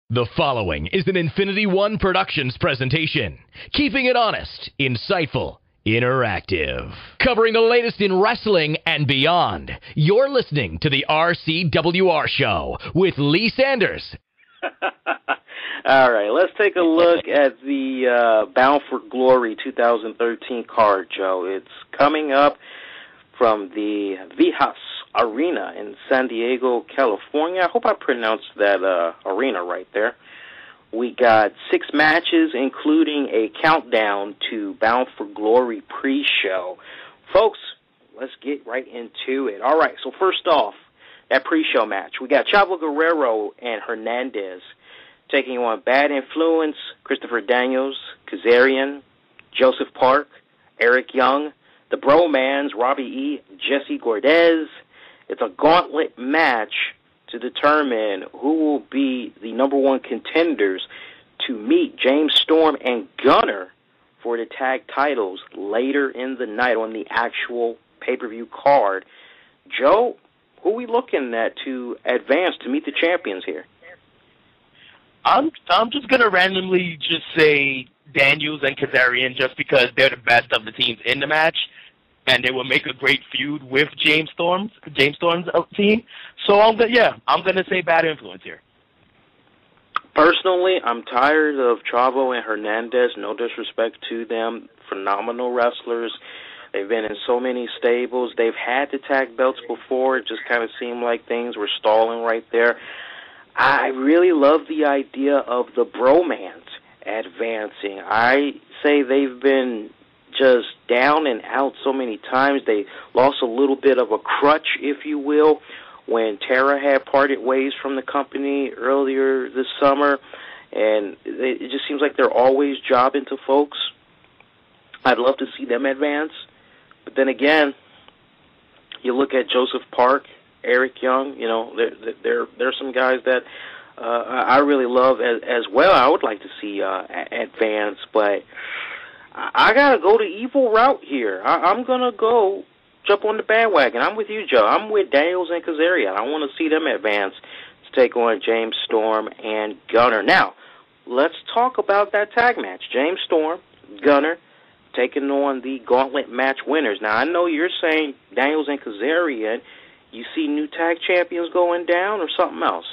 The following is an Infinity One Productions presentation, keeping it honest, insightful, interactive. Covering the latest in wrestling and beyond, you're listening to the RCWR Show with Lee Sanders. All right, let's take a look at the Bound for Glory 2013 card, Joe. It's coming up from the Vijas Arena in San Diego, California. I hope I pronounced that arena right there. We got 6 matches, including a countdown to Bound for Glory pre-show. Folks, let's get right into it. All right, so first off, that pre-show match. We got Chavo Guerrero and Hernandez taking on Bad Influence, Christopher Daniels, Kazarian, Joseph Park, Eric Young, the Bromans, Robbie E., Jesse Gordez. It's a gauntlet match to determine who will be the number one contenders to meet James Storm and Gunner for the tag titles later in the night on the actual pay-per-view card. Joe, who are we looking at to advance to meet the champions here? I'm just going to randomly just say Daniels and Kazarian just because they're the best of the teams in the match, and they will make a great feud with James Storm's team. So I'm gonna say Bad Influence here. Personally, I'm tired of Chavo and Hernandez. No disrespect to them, phenomenal wrestlers. They've been in so many stables. They've had the tag belts before. It just kind of seemed like things were stalling right there. I really love the idea of the Bromans advancing. I say they've been just down and out so many times. They lost a little bit of a crutch, if you will, when Tara had parted ways from the company earlier this summer, and it just seems like they're always jobbing to folks. I'd love to see them advance, but then again, you look at Joseph Park, Eric Young, you know, there are some guys that I really love as well. I would like to see advance, but I got to go the evil route here. I'm going to go jump on the bandwagon. I'm with you, Joe. I'm with Daniels and Kazarian. I want to see them advance to take on James Storm and Gunner. Now, let's talk about that tag match. James Storm, Gunner, taking on the Gauntlet match winners. Now, I know you're saying Daniels and Kazarian. You see new tag champions going down or something else?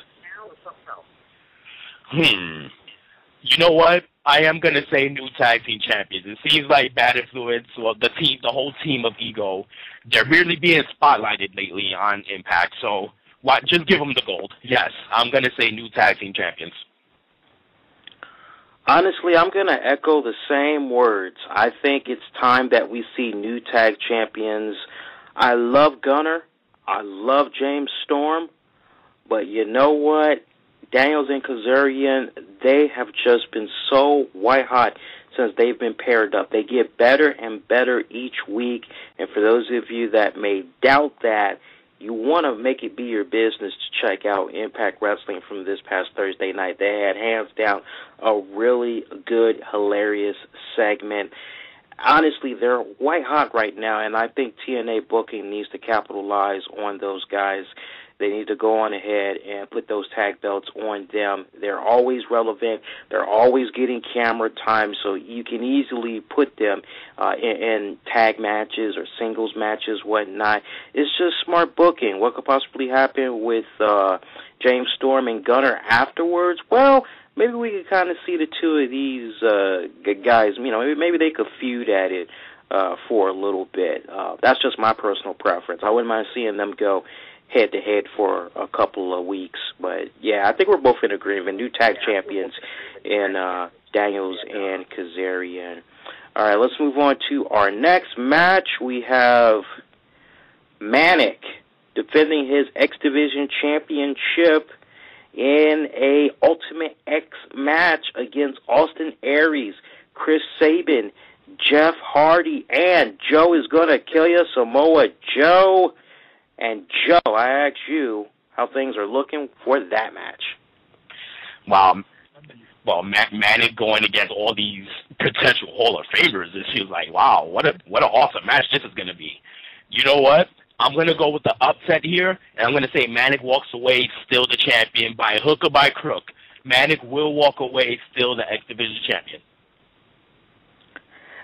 You know what? I am going to say new tag team champions. It seems like Bad Influence, well, the whole team of Ego, they're really being spotlighted lately on Impact. So just give them the gold. Yes, I'm going to say new tag team champions. Honestly, I'm going to echo the same words. I think it's time that we see new tag champions. I love Gunner. I love James Storm. But you know what? Daniels and Kazarian, they have just been so white hot since they've been paired up. They get better and better each week. And for those of you that may doubt that, you want to make it be your business to check out Impact Wrestling from this past Thursday night. They had, hands down, a really good, hilarious segment. Honestly, they're white hot right now, and I think TNA booking needs to capitalize on those guys. They need to go on ahead and put those tag belts on them. They're always relevant. They're always getting camera time, so you can easily put them in tag matches or singles matches, whatnot. It's just smart booking. What could possibly happen with James Storm and Gunner afterwards? Well, maybe we could kind of see the two of these guys, you know, maybe they could feud at it for a little bit. That's just my personal preference. I wouldn't mind seeing them go head-to-head for a couple of weeks. But, yeah, I think we're both in agreement. New tag champions in Daniels and Kazarian. All right, let's move on to our next match. We have Manik defending his X Division championship in a Ultimate X match against Austin Aries, Chris Sabin, Jeff Hardy, and Joe is going to kill you, Samoa Joe. And, Joe, I ask you how things are looking for that match. Wow. Well, Manik going against all these potential Hall of Famers, it feels like, wow, what an awesome match this is going to be. You know what? I'm going to go with the upset here, and I'm going to say Manik walks away still the champion by hook or by crook. Manik will walk away still the X Division champion.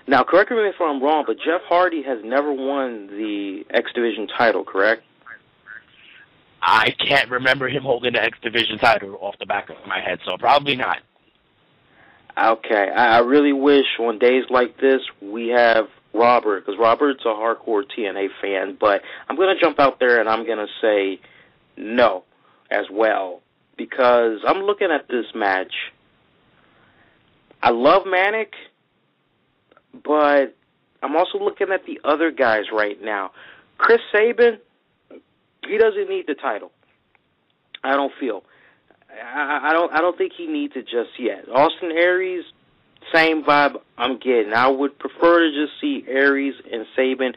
Now, correct me if I'm wrong, but Jeff Hardy has never won the X Division title, correct? I can't remember him holding the X Division title off the back of my head, so probably not. Okay, I really wish on days like this we have Robert, because Robert's a hardcore TNA fan, but I'm going to jump out there and I'm going to say no as well, because I'm looking at this match. I love Manik, but I'm also looking at the other guys right now. Chris Sabin, he doesn't need the title. I don't feel. I don't think he needs it just yet. Austin Aries, same vibe I'm getting. I would prefer to just see Aries and Sabin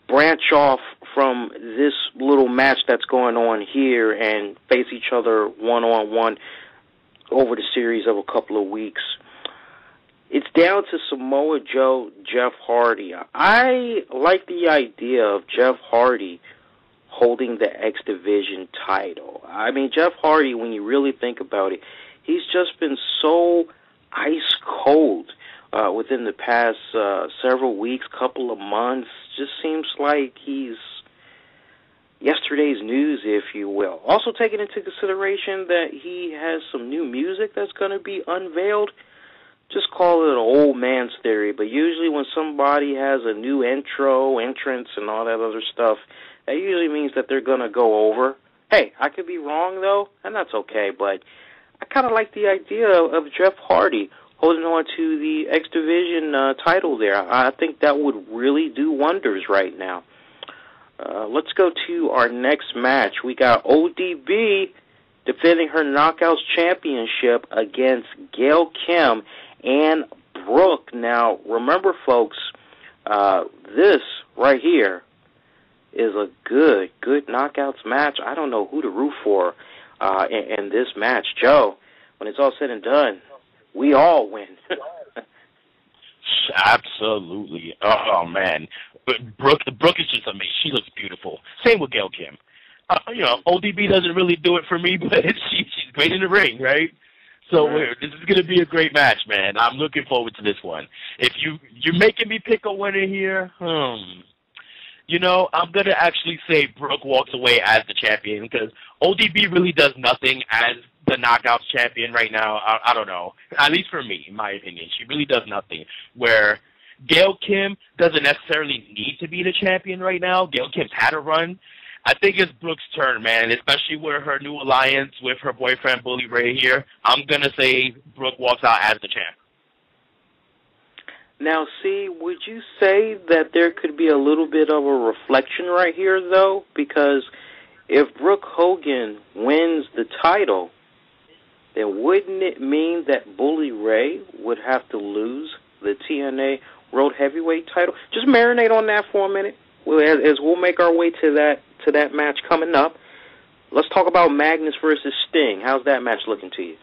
branch off from this little match that's going on here and face each other one-on-one over the series of a couple of weeks. It's down to Samoa Joe, Jeff Hardy. I like the idea of Jeff Hardy holding the X Division title. I mean, Jeff Hardy, when you really think about it, he's just been so ice cold within the past several weeks, couple of months. Just seems like he's yesterday's news, if you will. Also taking into consideration that he has some new music that's going to be unveiled. Just call it an old man's theory, but usually when somebody has a new entrance, and all that other stuff, that usually means that they're going to go over. Hey, I could be wrong, though, and that's okay, but I kind of like the idea of Jeff Hardy holding on to the X Division title there. I think that would really do wonders right now. Let's go to our next match. We got ODB defending her Knockouts Championship against Gail Kim and Brooke. Now, remember, folks, this right here is a good Knockouts match. I don't know who to root for in this match. Joe, when it's all said and done, we all win. Absolutely. Oh, man. But Brooke is just amazing. She looks beautiful. Same with Gail Kim. ODB doesn't really do it for me, but she's great in the ring, right? So this is going to be a great match, man. I'm looking forward to this one. If you're making me pick a winner here, I'm going to actually say Brooke walks away as the champion, because ODB really does nothing as the Knockouts champion right now. I don't know. At least for me, in my opinion. She really does nothing. Where Gail Kim doesn't necessarily need to be the champion right now. Gail Kim's had a run. I think it's Brooke's turn, man, especially with her new alliance with her boyfriend, Bully Ray here. I'm going to say Brooke walks out as the champ. Now, see, would you say that there could be a little bit of a reflection right here, though? Because if Brooke Hogan wins the title, then wouldn't it mean that Bully Ray would have to lose the TNA World Heavyweight title? Just marinate on that for a minute. As we'll make our way to that match coming up. Let's talk about Magnus versus Sting. How's that match looking to you?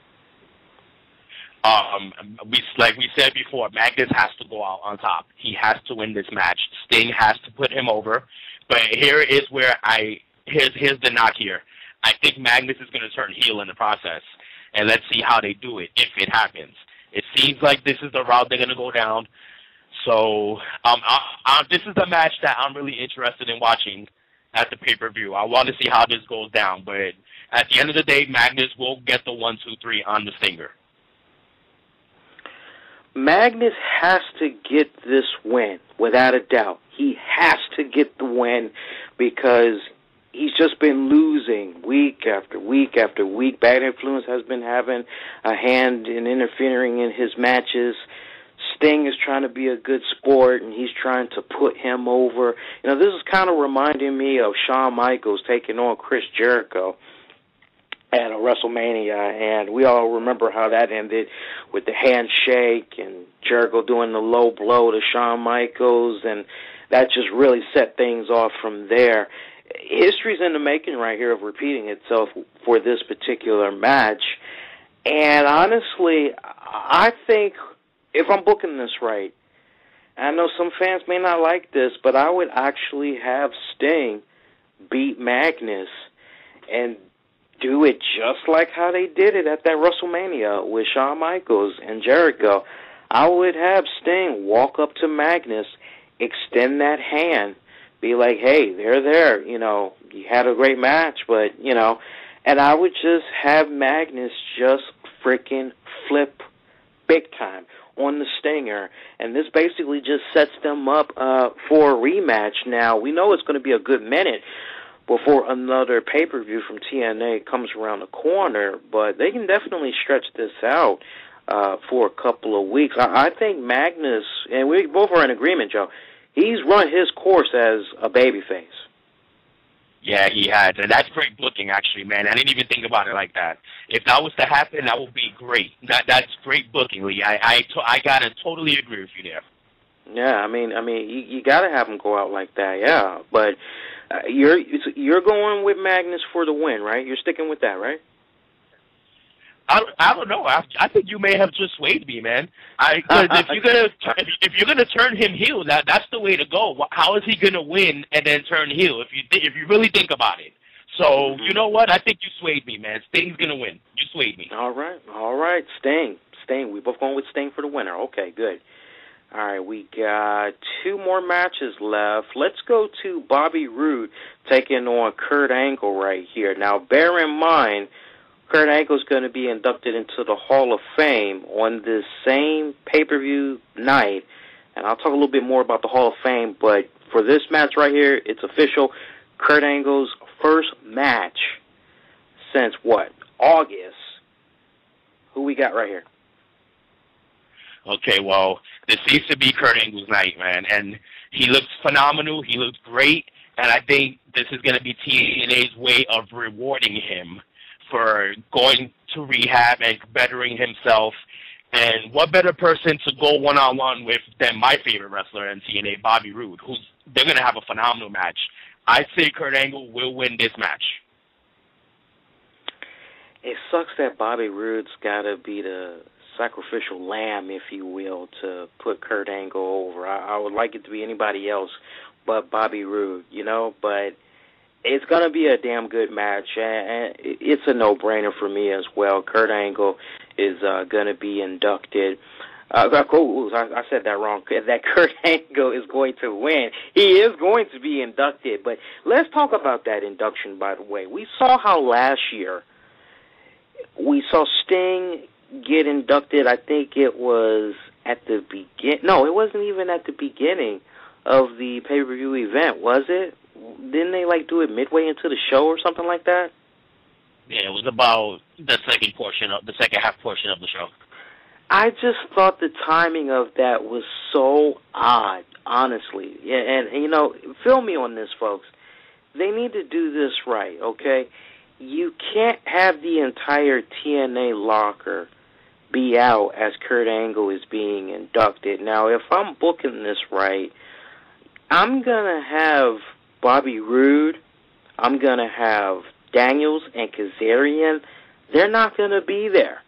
Like we said before, Magnus has to go out on top. He has to win this match. Sting has to put him over. But here is where here's the knock here. I think Magnus is going to turn heel in the process. And let's see how they do it, if it happens. It seems like this is the route they're going to go down. So this is the match that I'm really interested in watching at the pay-per-view. I want to see how this goes down. But at the end of the day, Magnus will get the 1, 2, 3 on the Stinger. Magnus has to get this win, without a doubt. He has to get the win because he's just been losing week after week after week. Bad Influence has been having a hand in interfering in his matches. Sting is trying to be a good sport, and he's trying to put him over. This is kind of reminding me of Shawn Michaels taking on Chris Jericho at a WrestleMania, and we all remember how that ended with the handshake and Jericho doing the low blow to Shawn Michaels, and that just really set things off from there. History's in the making right here of repeating itself for this particular match, and honestly, I think if I'm booking this right, I know some fans may not like this, but I would actually have Sting beat Magnus and do it just like how they did it at that WrestleMania with Shawn Michaels and Jericho. I would have Sting walk up to Magnus, extend that hand, be like, hey, they're there, you know, you had a great match, but, you know, and I would just have Magnus just freaking flip big time on the Stinger, and this basically just sets them up for a rematch. Now, we know it's going to be a good minute before another pay-per-view from TNA comes around the corner, but they can definitely stretch this out for a couple of weeks. I think Magnus, and we both are in agreement, Joe, he's run his course as a babyface. Yeah, he has, and that's great booking, actually, man. I didn't even think about it like that. If that was to happen, that would be great. That's great booking, Lee. I gotta totally agree with you there. Yeah, I mean, you gotta have him go out like that, yeah. But you're going with Magnus for the win, right? You're sticking with that, right? I don't know. I think you may have just swayed me, man. Cause if you're gonna turn him heel, that's the way to go. How is he gonna win and then turn heel? If you really think about it. So you know what? I think you swayed me, man. Sting's gonna win. You swayed me. All right. Sting. We both going with Sting for the winner. Okay, good. All right, we got 2 more matches left. Let's go to Bobby Roode taking on Kurt Angle right here. Now, bear in mind, Kurt Angle's going to be inducted into the Hall of Fame on this same pay-per-view night, and I'll talk a little bit more about the Hall of Fame, but for this match right here, it's official. Kurt Angle's first match since, what, August. Who we got right here? Okay, well, this seems to be Kurt Angle's night, man, and he looks phenomenal. He looks great, and I think this is going to be TNA's way of rewarding him for going to rehab and bettering himself. And what better person to go one-on-one with than my favorite wrestler in TNA, Bobby Roode, they're going to have a phenomenal match. I say Kurt Angle will win this match. It sucks that Bobby Roode's got to be the sacrificial lamb, if you will, to put Kurt Angle over. I would like it to be anybody else but Bobby Roode, you know, but it's going to be a damn good match, and it's a no-brainer for me as well. Kurt Angle is going to be inducted. I said that wrong. That Kurt Angle is going to win. He is going to be inducted, but let's talk about that induction, by the way. We saw how last year we saw Sting get inducted. I think it was at the beginning. No, it wasn't even at the beginning of the pay-per-view event, was it? Didn't they do it midway into the show or something like that? Yeah, it was about the second half portion of the show. I just thought the timing of that was so odd, honestly. Yeah, and you know, feel me on this, folks. They need to do this right, okay? You can't have the entire TNA locker be out as Kurt Angle is being inducted. Now, if I'm booking this right, I'm going to have Bobby Roode, I'm going to have Daniels and Kazarian. They're not going to be there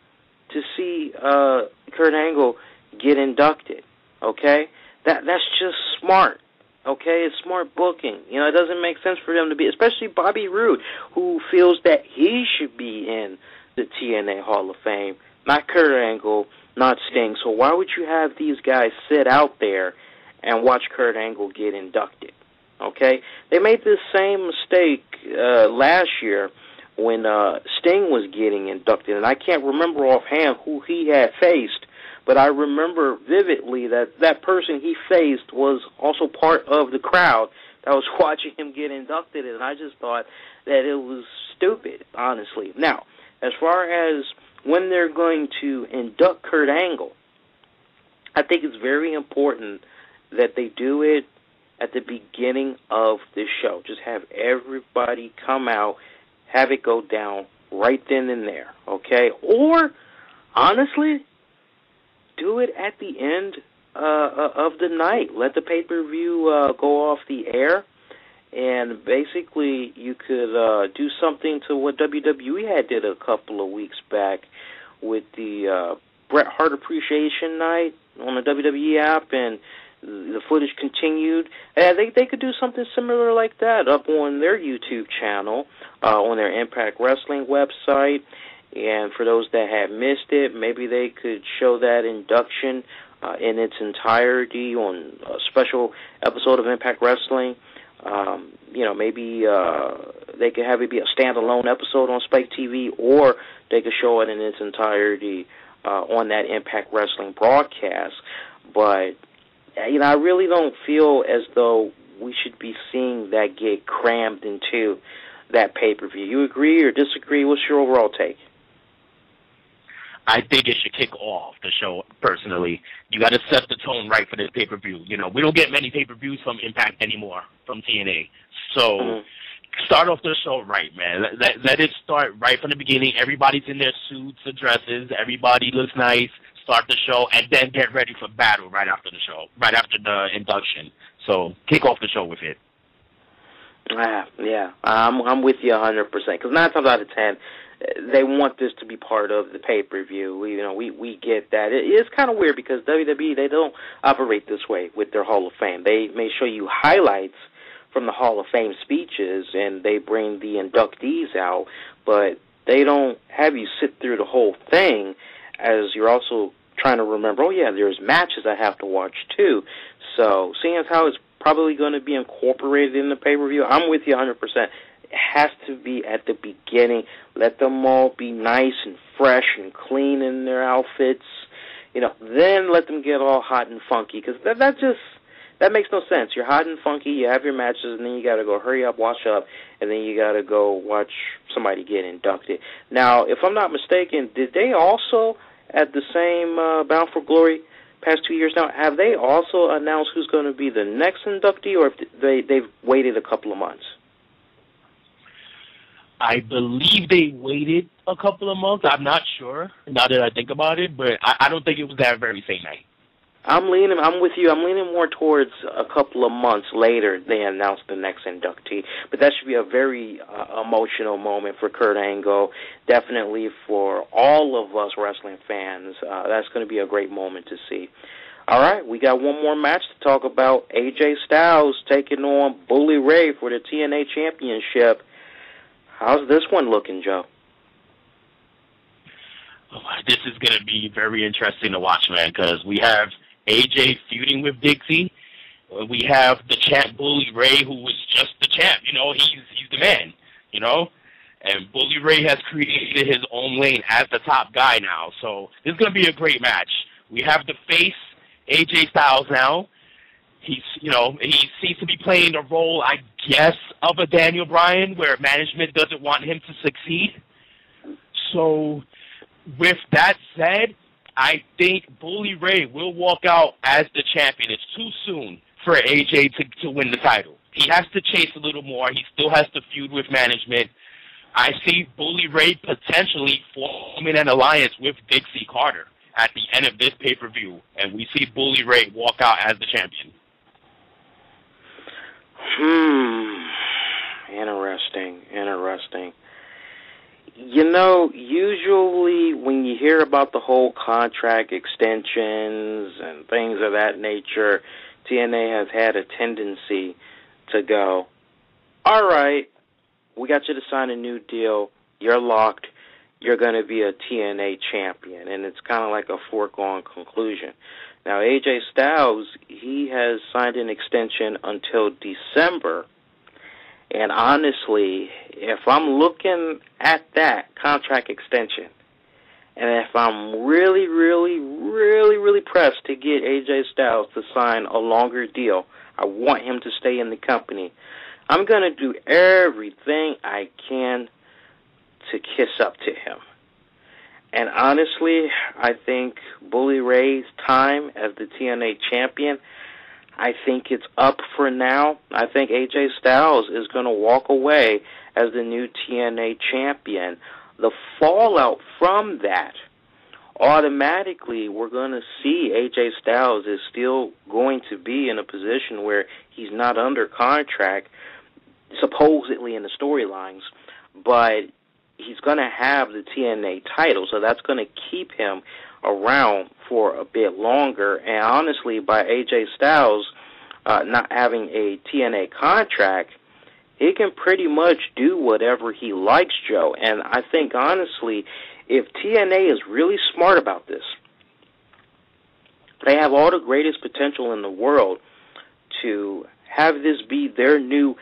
to see Kurt Angle get inducted, okay? That's just smart, okay? It's smart booking. You know, it doesn't make sense for them to be, especially Bobby Roode, who feels that he should be in the TNA Hall of Fame, not Kurt Angle, not Sting. So why would you have these guys sit out there and watch Kurt Angle get inducted? Okay? They made this same mistake last year when Sting was getting inducted, and I can't remember offhand who he had faced, but I remember vividly that that person he faced was also part of the crowd that was watching him get inducted, and I just thought that it was stupid, honestly. Now, as far as when they're going to induct Kurt Angle, I think it's very important that they do it at the beginning of the show. Just have everybody come out, have it go down right then and there, okay? Or, honestly, do it at the end of the night. Let the pay-per-view go off the air, and basically you could do something to what WWE had did a couple of weeks back with the Bret Hart Appreciation Night on the WWE app, and the footage continued. They could do something similar like that up on their YouTube channel, on their Impact Wrestling website. And for those that have missed it, maybe they could show that induction in its entirety on a special episode of Impact Wrestling. Maybe they could have it be a standalone episode on Spike TV, or they could show it in its entirety on that Impact Wrestling broadcast. But, I really don't feel as though we should be seeing that get crammed into that pay-per-view. You agree or disagree? What's your overall take? I think it should kick off the show, personally. You got to set the tone right for this pay-per-view. We don't get many pay-per-views from Impact anymore, from TNA. So start off the show right, man. Let it start right from the beginning. Everybody's in their suits and dresses. Everybody looks nice. Start the show, and then get ready for battle right after the show, right after the induction. So kick off the show with it. Yeah, I'm with you 100%. Because 9 times out of 10, they want this to be part of the pay-per-view. We get that. It's kind of weird because WWE, they don't operate this way with their Hall of Fame. They may show you highlights from the Hall of Fame speeches, and they bring the inductees out, but they don't have you sit through the whole thing as you're also trying to remember, there's matches I have to watch too. So seeing as how it's probably going to be incorporated in the pay-per-view, I'm with you 100%. It has to be at the beginning. Let them all be nice and fresh and clean in their outfits. Then let them get all hot and funky, because that makes no sense. You're hot and funky, you have your matches, and then you got to go hurry up, wash up, and then you got to go watch somebody get inducted. Now, if I'm not mistaken, did they also, at the same Bound for Glory past 2 years now, have they also announced who's going to be the next inductee, or if they've waited a couple of months? I believe they waited a couple of months. I'm not sure, now that I think about it, but I don't think it was that very same night. I'm with you. I'm leaning more towards a couple of months later they announced the next inductee. But that should be a very emotional moment for Kurt Angle. Definitely for all of us wrestling fans. That's going to be a great moment to see. All right, we got one more match to talk about. AJ Styles taking on Bully Ray for the TNA Championship. How's this one looking, Joe? Oh, this is going to be very interesting to watch, man, because we have AJ feuding with Dixie. We have the champ Bully Ray, who was just the champ. He's the man, And Bully Ray has created his own lane as the top guy now. So this is going to be a great match. We have the face, AJ Styles, now. He seems to be playing the role, I guess, of a Daniel Bryan, where management doesn't want him to succeed. So with that said, I think Bully Ray will walk out as the champion. It's too soon for AJ to win the title. He has to chase a little more. He still has to feud with management. I see Bully Ray potentially forming an alliance with Dixie Carter at the end of this pay-per-view, and we see Bully Ray walk out as the champion. Interesting. Usually when you hear about the whole contract extensions and things of that nature, TNA has had a tendency to go, all right, we got you to sign a new deal, you're locked, you're going to be a TNA champion, and it's kind of like a foregone conclusion. Now, AJ Styles, he has signed an extension until December, and honestly, if I'm looking at that contract extension, and if I'm really, really, really, really pressed to get AJ Styles to sign a longer deal, I want him to stay in the company, I'm going to do everything I can to kiss up to him. And honestly, I think Bully Ray's time as the TNA champion, I think it's up for now. I think AJ Styles is going to walk away as the new TNA champion. The fallout from that, automatically we're going to see AJ Styles is still going to be in a position where he's not under contract, supposedly in the storylines, but he's going to have the TNA title, so that's going to keep him around for a bit longer. And honestly, by AJ Styles not having a TNA contract, he can pretty much do whatever he likes, Joe. And I think, honestly, if TNA is really smart about this, they have all the greatest potential in the world to have this be their new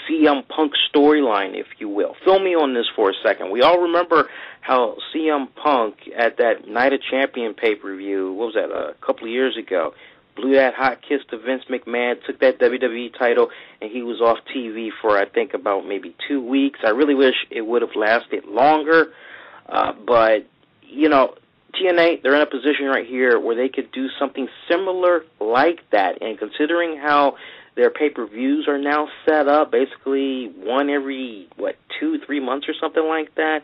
CM Punk storyline, if you will. Fill me on this for a second. We all remember how CM Punk at that Night of Champion pay-per-view, what was that, a couple of years ago, blew that hot kiss to Vince McMahon, took that WWE title, and he was off TV for, I think, about maybe 2 weeks. I really wish it would have lasted longer, but, you know, TNA, they're in a position right here where they could do something similar like that, and considering how their pay-per-views are now set up, basically one every, 2-3 months or something like that,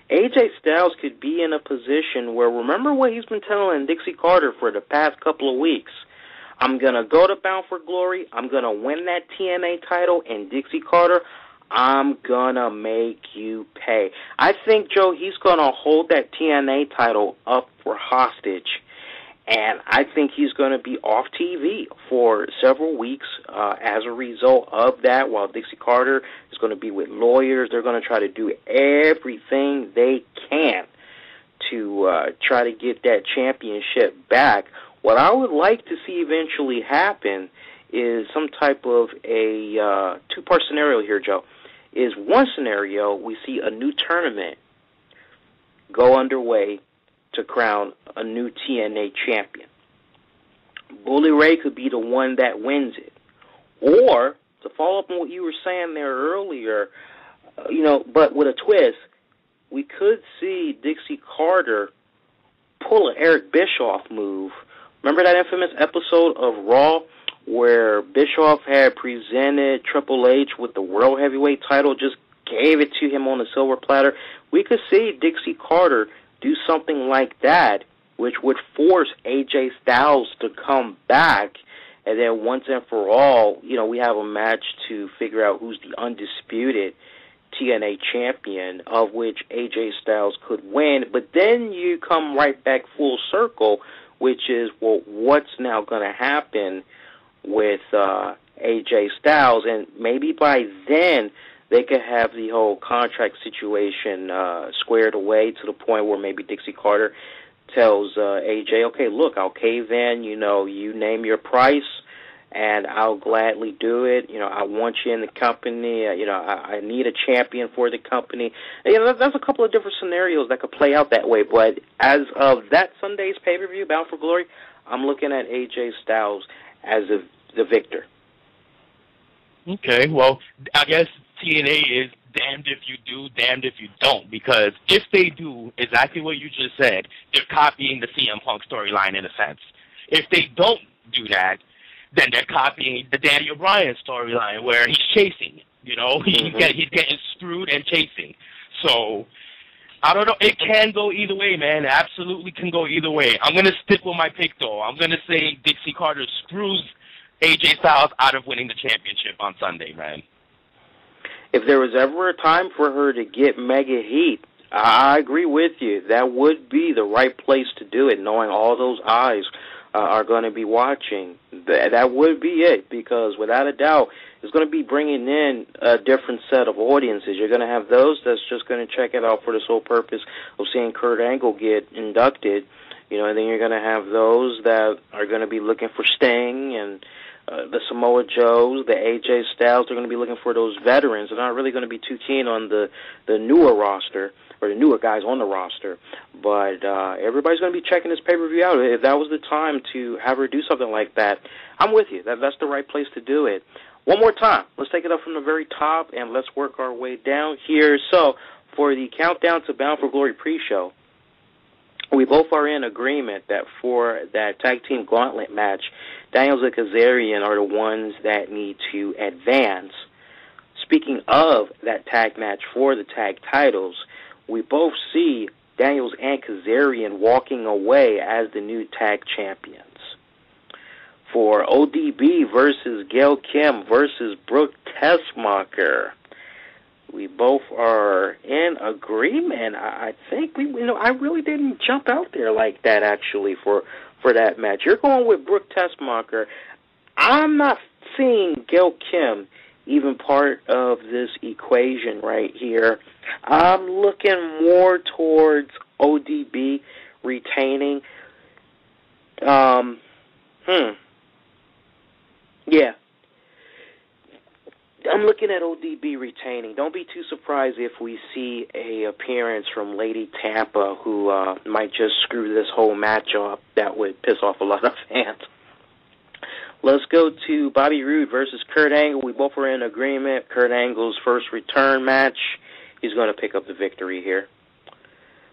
AJ Styles could be in a position where, remember what he's been telling Dixie Carter for the past couple of weeks, I'm going to go to Bound for Glory, I'm going to win that TNA title, and Dixie Carter, I'm going to make you pay. I think, Joe, he's going to hold that TNA title up for hostage, and I think he's going to be off TV for several weeks as a result of that, while Dixie Carter is going to be with lawyers. They're going to try to do everything they can to try to get that championship back. What I would like to see eventually happen is some type of a two-part scenario here, Joe. Is one scenario, we see a new tournament go underway to crown a new TNA champion. Bully Ray could be the one that wins it. Or, to follow up on what you were saying there earlier, but with a twist, we could see Dixie Carter pull an Eric Bischoff move. Remember that infamous episode of Raw where Bischoff had presented Triple H with the World Heavyweight title, just gave it to him on a silver platter? We could see Dixie Carter do something like that, which would force AJ Styles to come back, and then once and for all, we have a match to figure out who's the undisputed TNA champion, of which AJ Styles could win. But then you come right back full circle, which is, well, what's now going to happen with AJ Styles? And maybe by then they could have the whole contract situation squared away to the point where maybe Dixie Carter tells AJ, okay, look, I'll cave in, you name your price, and I'll gladly do it. I want you in the company. I need a champion for the company. There's a couple of different scenarios that could play out that way. But as of that Sunday's pay-per-view, Bound for Glory, I'm looking at AJ Styles as the victor. Okay, well, I guess TNA is damned if you do, damned if you don't, because if they do exactly what you just said, they're copying the CM Punk storyline in a sense. If they don't do that, then they're copying the Daniel Bryan storyline where he's chasing, he's getting screwed and chasing. So, I don't know. It can go either way, man. It absolutely can go either way. I'm going to stick with my pick, though. I'm going to say Dixie Carter screws AJ Styles out of winning the championship on Sunday, man. If there was ever a time for her to get mega heat, I agree with you. That would be the right place to do it, knowing all those eyes are going to be watching. That would be it, because without a doubt, it's going to be bringing in a different set of audiences. You're going to have those that's just going to check it out for the sole purpose of seeing Kurt Angle get inducted, and then you're going to have those that are going to be looking for Sting and the Samoa Joes, the AJ Styles. They're going to be looking for those veterans. They're not really going to be too keen on the newer roster, or the newer guys on the roster. But everybody's going to be checking this pay-per-view out. If that was the time to have her do something like that, I'm with you. That's the right place to do it. One more time. Let's take it up from the very top, and let's work our way down here. So, for the Countdown to Bound for Glory pre-show, we both are in agreement that for that tag team gauntlet match, Daniels and Kazarian are the ones that need to advance. Speaking of that tag match for the tag titles, we both see Daniels and Kazarian walking away as the new tag champions. For ODB versus Gail Kim versus Brooke Tessmacher, We both are in agreement. I think I really didn't jump out there like that actually for that match. You're going with Brooke Tessmacher. I'm not seeing Gail Kim even part of this equation right here. I'm looking more towards ODB retaining. Yeah. I'm looking at ODB retaining. Don't be too surprised if we see a appearance from Lady Tampa, who might just screw this whole match up. That would piss off a lot of fans. Let's go to Bobby Roode versus Kurt Angle. We both are in agreement. Kurt Angle's first return match. He's going to pick up the victory here.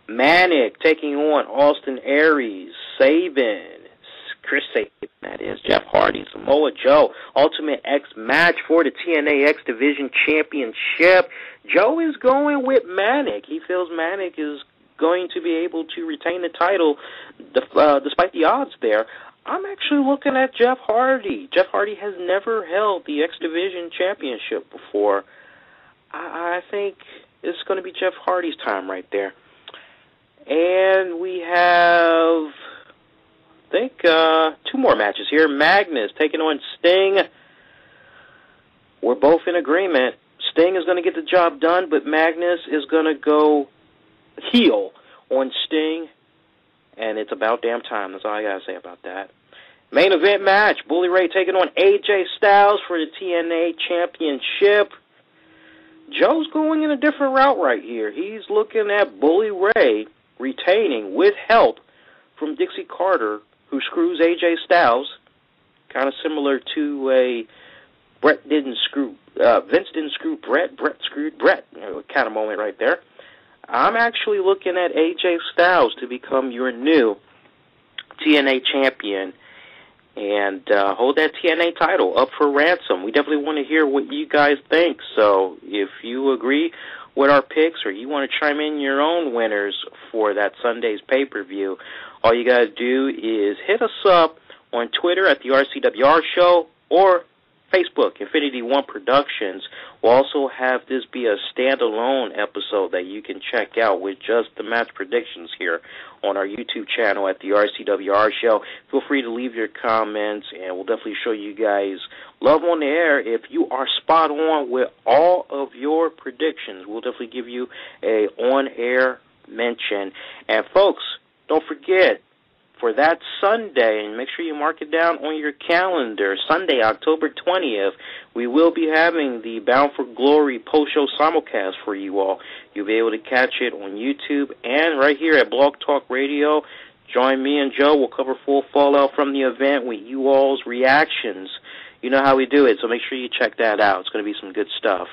Manik taking on Austin Aries. Sabin. Chris Sabin, that is. Jeff Hardy. Samoa Joe. Ultimate X match for the TNA X Division Championship. Joe is going with Manik. He feels Manik is going to be able to retain the title despite the odds there. I'm actually looking at Jeff Hardy. Jeff Hardy has never held the X Division Championship before. I think it's going to be Jeff Hardy's time right there. And we have, I think, two more matches here. Magnus taking on Sting. We're both in agreement. Sting is going to get the job done, but Magnus is going to go heel on Sting. And it's about damn time. That's all I got to say about that. Main event match. Bully Ray taking on AJ Styles for the TNA Championship. Joe's going in a different route right here. He's looking at Bully Ray retaining with help from Dixie Carter, who screws AJ Styles. Kind of similar to a Vince didn't screw Brett, Brett screwed Brett kind of moment right there. I'm actually looking at AJ Styles to become your new TNA champion and hold that TNA title up for ransom. We definitely want to hear what you guys think. So if you agree with our picks or you want to chime in your own winners for that Sunday's pay-per-view, all you got to do is hit us up on Twitter at the RCWR Show or Facebook, Infinity One Productions. We'll also have this be a standalone episode that you can check out with just the match predictions here on our YouTube channel at the RCWR Show. Feel free to leave your comments, and we'll definitely show you guys love on the air. If you are spot on with all of your predictions, we'll definitely give you a on-air mention. And folks, don't forget, for that Sunday, and make sure you mark it down on your calendar, Sunday, October 20th, we will be having the Bound for Glory post-show simulcast for you all. You'll be able to catch it on YouTube and right here at Blog Talk Radio. Join me and Joe. We'll cover full fallout from the event with you all's reactions. You know how we do it, so make sure you check that out. It's going to be some good stuff.